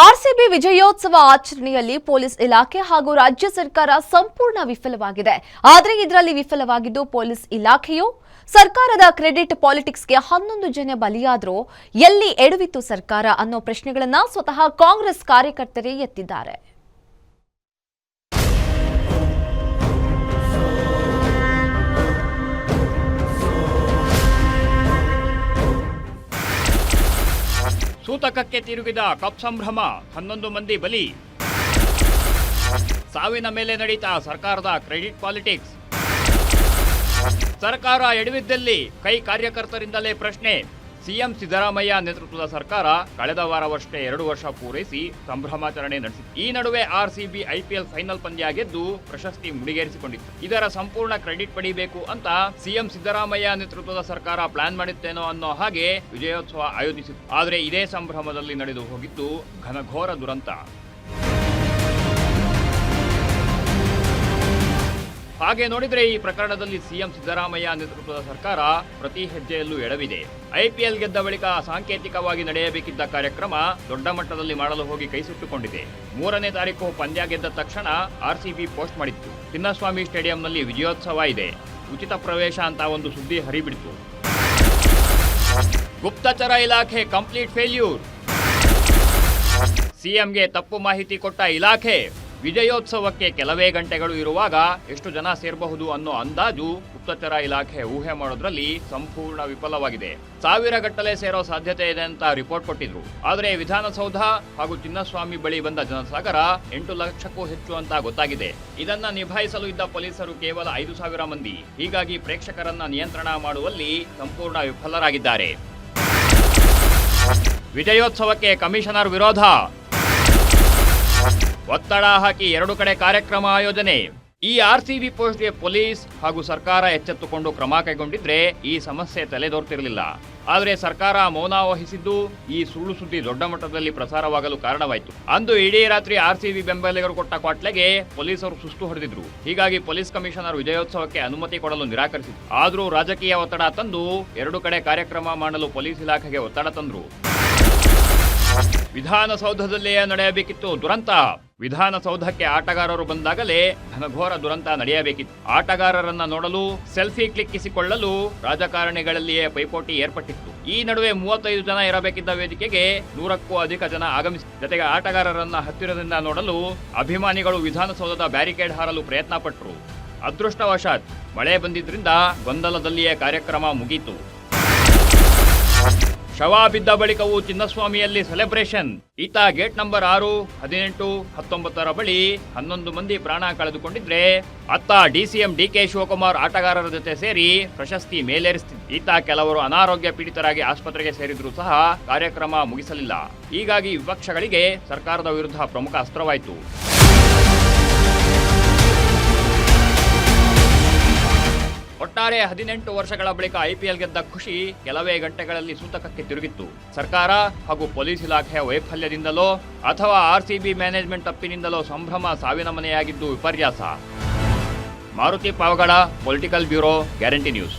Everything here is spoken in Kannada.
ಆರ್ಸಿಬಿ ವಿಜಯೋತ್ಸವ ಆಚರಣೆಯಲ್ಲಿ ಪೊಲೀಸ್ ಇಲಾಖೆ ಹಾಗೂ ರಾಜ್ಯ ಸರ್ಕಾರ ಸಂಪೂರ್ಣ ವಿಫಲವಾಗಿದೆ. ಆದರೆ ಇದರಲ್ಲಿ ವಿಫಲವಾಗಿದ್ದು ಪೊಲೀಸ್ ಇಲಾಖೆಯು ಸರ್ಕಾರದ ಕ್ರೆಡಿಟ್ ಪಾಲಿಟಿಕ್ಸ್ಗೆ 11 ಜನ ಬಲಿಯಾದರೂ ಎಲ್ಲಿ ಎಡವಿತ್ತು ಸರ್ಕಾರ ಅನ್ನೋ ಪ್ರಶ್ನೆಗಳನ್ನು ಸ್ವತಃ ಕಾಂಗ್ರೆಸ್ ಕಾರ್ಯಕರ್ತರೇ ಎತ್ತಿದ್ದಾರೆ. ಸೂತಕಕ್ಕೆ ತಿರುಗಿದ ಕಪ್ ಸಂಭ್ರಮ, 11 ಮಂದಿ ಬಲಿ. ಸಾವಿನ ಮೇಲೆ ನಡೀತಾ ಸರ್ಕಾರದ ಕ್ರೆಡಿಟ್ ಪಾಲಿಟಿಕ್ಸ್. ಸರ್ಕಾರ ಎಡವಿದ್ದಲ್ಲಿ ಕೈ ಕಾರ್ಯಕರ್ತರಿಂದಲೇ ಪ್ರಶ್ನೆ. ಸಿಎಂ ಸಿದ್ದರಾಮಯ್ಯ ನೇತೃತ್ವದ ಸರ್ಕಾರ ಕಳೆದ ವಾರವಷ್ಟೇ 2 ವರ್ಷ ಪೂರೈಸಿ ಸಂಭ್ರಮಾಚರಣೆ ನಡೆಸಿತು. ಈ ನಡುವೆ ಆರ್ಸಿಬಿ ಐಪಿಎಲ್ ಫೈನಲ್ ಪಂದ್ಯ ಗೆದ್ದು ಪ್ರಶಸ್ತಿ ಮುಡಿಗೇರಿಸಿಕೊಂಡಿತ್ತು. ಇದರ ಸಂಪೂರ್ಣ ಕ್ರೆಡಿಟ್ ಪಡೆಯಬೇಕು ಅಂತ ಸಿಎಂ ಸಿದ್ದರಾಮಯ್ಯ ನೇತೃತ್ವದ ಸರ್ಕಾರ ಪ್ಲಾನ್ ಮಾಡಿತ್ತೇನೋ ಅನ್ನೋ ಹಾಗೆ ವಿಜಯೋತ್ಸವ ಆಯೋಜಿಸಿತು. ಆದರೆ ಇದೇ ಸಂಭ್ರಮದಲ್ಲಿ ನಡೆದು ಹೋಗಿದ್ದು ಘನಘೋರ ದುರಂತ. ಹಾಗೆ ನೋಡಿದ್ರೆ ಈ ಪ್ರಕರಣದಲ್ಲಿ ಸಿಎಂ ಸಿದ್ದರಾಮಯ್ಯ ನೇತೃತ್ವದ ಸರ್ಕಾರ ಪ್ರತಿ ಹೆಜ್ಜೆಯಲ್ಲೂ ಎಡವಿದೆ. ಐಪಿಎಲ್ ಗೆದ್ದ ಬಳಿಕ ಸಾಂಕೇತಿಕವಾಗಿ ನಡೆಯಬೇಕಿದ್ದ ಕಾರ್ಯಕ್ರಮ ದೊಡ್ಡ ಮಟ್ಟದಲ್ಲಿ ಮಾಡಲು ಹೋಗಿ ಕೈಸುಟ್ಟುಕೊಂಡಿದೆ. 3ನೇ ತಾರೀಕು ಪಂದ್ಯ ಗೆದ್ದ ತಕ್ಷಣ ಆರ್ಸಿಬಿ ಪೋಸ್ಟ್ ಮಾಡಿತ್ತು, ಚಿನ್ನಸ್ವಾಮಿ ಸ್ಟೇಡಿಯಂನಲ್ಲಿ ವಿಜಯೋತ್ಸವ ಇದೆ, ಉಚಿತ ಪ್ರವೇಶ ಅಂತ ಒಂದು ಸುದ್ದಿ ಹರಿಬಿಡಿತು. ಗುಪ್ತಚರ ಇಲಾಖೆ ಕಂಪ್ಲೀಟ್ ಫೇಲ್ಯೂರ್. ಸಿಎಂಗೆ ತಪ್ಪು ಮಾಹಿತಿ ಕೊಟ್ಟ ಇಲಾಖೆ. ವಿಜಯೋತ್ಸವಕ್ಕೆ ಕೆಲವೇ ಗಂಟೆಗಳು ಇರುವಾಗ ಎಷ್ಟು ಜನ ಸೇರಬಹುದು ಅನ್ನೋ ಅಂದಾಜು ಗುಪ್ತಚರ ಇಲಾಖೆ ಊಹೆ ಮಾಡೋದ್ರಲ್ಲಿ ಸಂಪೂರ್ಣ ವಿಫಲವಾಗಿದೆ. 1000 ಗಟ್ಟಲೆ ಸೇರೋ ಸಾಧ್ಯತೆ ಇದೆ ಅಂತ ರಿಪೋರ್ಟ್ ಕೊಟ್ಟಿದ್ರು. ಆದರೆ ವಿಧಾನಸೌಧ ಹಾಗೂ ಚಿನ್ನಸ್ವಾಮಿ ಬಳಿ ಬಂದ ಜನಸಾಗರ 8 ಲಕ್ಷಕ್ಕೂ ಹೆಚ್ಚು ಅಂತ ಗೊತ್ತಾಗಿದೆ. ಇದನ್ನ ನಿಭಾಯಿಸಲು ಇದ್ದ ಪೊಲೀಸರು ಕೇವಲ 5,000 ಮಂದಿ. ಹೀಗಾಗಿ ಪ್ರೇಕ್ಷಕರನ್ನ ನಿಯಂತ್ರಣ ಮಾಡುವಲ್ಲಿ ಸಂಪೂರ್ಣ ವಿಫಲರಾಗಿದ್ದಾರೆ. ವಿಜಯೋತ್ಸವಕ್ಕೆ ಕಮಿಷನರ್ ವಿರೋಧ. ಒತ್ತಡ ಹಾಕಿ 2 ಕಡೆ ಕಾರ್ಯಕ್ರಮ ಆಯೋಜನೆ. ಈ ಆರ್ಸಿಬಿ ಪೋಸ್ಟ್ಗೆ ಪೊಲೀಸ್ ಹಾಗೂ ಸರ್ಕಾರ ಎಚ್ಚೆತ್ತುಕೊಂಡು ಕ್ರಮ ಕೈಗೊಂಡಿದ್ರೆ ಈ ಸಮಸ್ಯೆ ತಲೆದೋರ್ತಿರಲಿಲ್ಲ. ಆದರೆ ಸರ್ಕಾರ ಮೌನ ವಹಿಸಿದ್ದು ಈ ಸುಳ್ಳು ಸುದ್ದಿ ದೊಡ್ಡ ಮಟ್ಟದಲ್ಲಿ ಪ್ರಸಾರವಾಗಲು ಕಾರಣವಾಯಿತು. ಅಂದು ಇಡೀ ರಾತ್ರಿ ಆರ್ಸಿಬಿ ಬೆಂಬಲಿಗರು ಕೊಟ್ಟ ಕ್ವಾಟ್ಲೆಗೆ ಪೊಲೀಸರು ಸುಸ್ತು ಹೊಡೆದಿದ್ರು. ಹೀಗಾಗಿ ಪೊಲೀಸ್ ಕಮಿಷನರ್ ವಿಜಯೋತ್ಸವಕ್ಕೆ ಅನುಮತಿ ಕೊಡಲು ನಿರಾಕರಿಸಿದ್ರು. ಆದರೂ ರಾಜಕೀಯ ಒತ್ತಡ ತಂದು 2 ಕಡೆ ಕಾರ್ಯಕ್ರಮ ಮಾಡಲು ಪೊಲೀಸ್ ಇಲಾಖೆಗೆ ಒತ್ತಡ ತಂದ್ರು. ವಿಧಾನಸೌಧದಲ್ಲಿಯೇ ನಡೆಯಬೇಕಿತ್ತು ದುರಂತ. ವಿಧಾನಸೌಧಕ್ಕೆ ಆಟಗಾರರು ಬಂದಾಗಲೇ ಘನಘೋರ ದುರಂತ ನಡೆಯಬೇಕಿತ್ತು. ಆಟಗಾರರನ್ನ ನೋಡಲು ಸೆಲ್ಫಿ ಕ್ಲಿಕ್ಕಿಸಿಕೊಳ್ಳಲು ರಾಜಕಾರಣಿಗಳಲ್ಲಿಯೇ ಪೈಪೋಟಿ ಏರ್ಪಟ್ಟಿತ್ತು. ಈ ನಡುವೆ 35 ಜನ ಇರಬೇಕಿದ್ದ ವೇದಿಕೆಗೆ 100ಕ್ಕೂ ಅಧಿಕ ಜನ ಆಗಮಿಸಿದರು. ಜೊತೆಗೆ ಆಟಗಾರರನ್ನ ಹತ್ತಿರದಿಂದ ನೋಡಲು ಅಭಿಮಾನಿಗಳು ವಿಧಾನಸೌಧದ ಬ್ಯಾರಿಕೇಡ್ ಹಾರಲು ಪ್ರಯತ್ನ ಪಟ್ಟರು. ಅದೃಷ್ಟವಶಾತ್ ಮಳೆ ಬಂದಿದ್ರಿಂದ ಗೊಂದಲದಲ್ಲಿಯೇ ಕಾರ್ಯಕ್ರಮ ಮುಗೀತು. ಶವ ಬಿದ್ದ ಬಳಿಕವೂ ಚಿನ್ನಸ್ವಾಮಿಯಲ್ಲಿ ಸೆಲೆಬ್ರೇಷನ್. ಈತ ಗೇಟ್ ನಂಬರ್ 6, 18, 19 ಬಳಿ 11 ಮಂದಿ ಪ್ರಾಣ ಕಳೆದುಕೊಂಡಿದ್ರೆ ಅತ್ತ ಡಿಸಿಎಂ ಡಿಕೆ ಶಿವಕುಮಾರ್ ಆಟಗಾರರ ಜೊತೆ ಸೇರಿ ಪ್ರಶಸ್ತಿ ಮೇಲೇರಿಸಿದ್ರು. ಈತ ಕೆಲವರು ಅನಾರೋಗ್ಯ ಪೀಡಿತರಾಗಿ ಆಸ್ಪತ್ರೆಗೆ ಸೇರಿದ್ರೂ ಸಹ ಕಾರ್ಯಕ್ರಮ ಮುಗಿಸಲಿಲ್ಲ. ಹೀಗಾಗಿ ವಿಪಕ್ಷಗಳಿಗೆ ಸರ್ಕಾರದ ವಿರುದ್ಧ ಪ್ರಮುಖ ಅಸ್ತ್ರವಾಯಿತು. ಒಟ್ಟಾರೆ 18 ವರ್ಷಗಳ ಬಳಿಕ ಐಪಿಎಲ್ ಗೆದ್ದ ಖುಷಿ ಕೆಲವೇ ಗಂಟೆಗಳಲ್ಲಿ ಸೂತಕಕ್ಕೆ ತಿರುಗಿತ್ತು. ಸರ್ಕಾರ ಹಾಗೂ ಪೊಲೀಸ್ ಇಲಾಖೆಯ ವೈಫಲ್ಯದಿಂದಲೋ ಅಥವಾ ಆರ್ಸಿಬಿ ಮ್ಯಾನೇಜ್ಮೆಂಟ್ ತಪ್ಪಿನಿಂದಲೋ ಸಂಭ್ರಮ ಸಾವಿನ ಮನೆಯಾಗಿದ್ದು ವಿಪರ್ಯಾಸ. Maruti Pavagada, political bureau, guarantee news.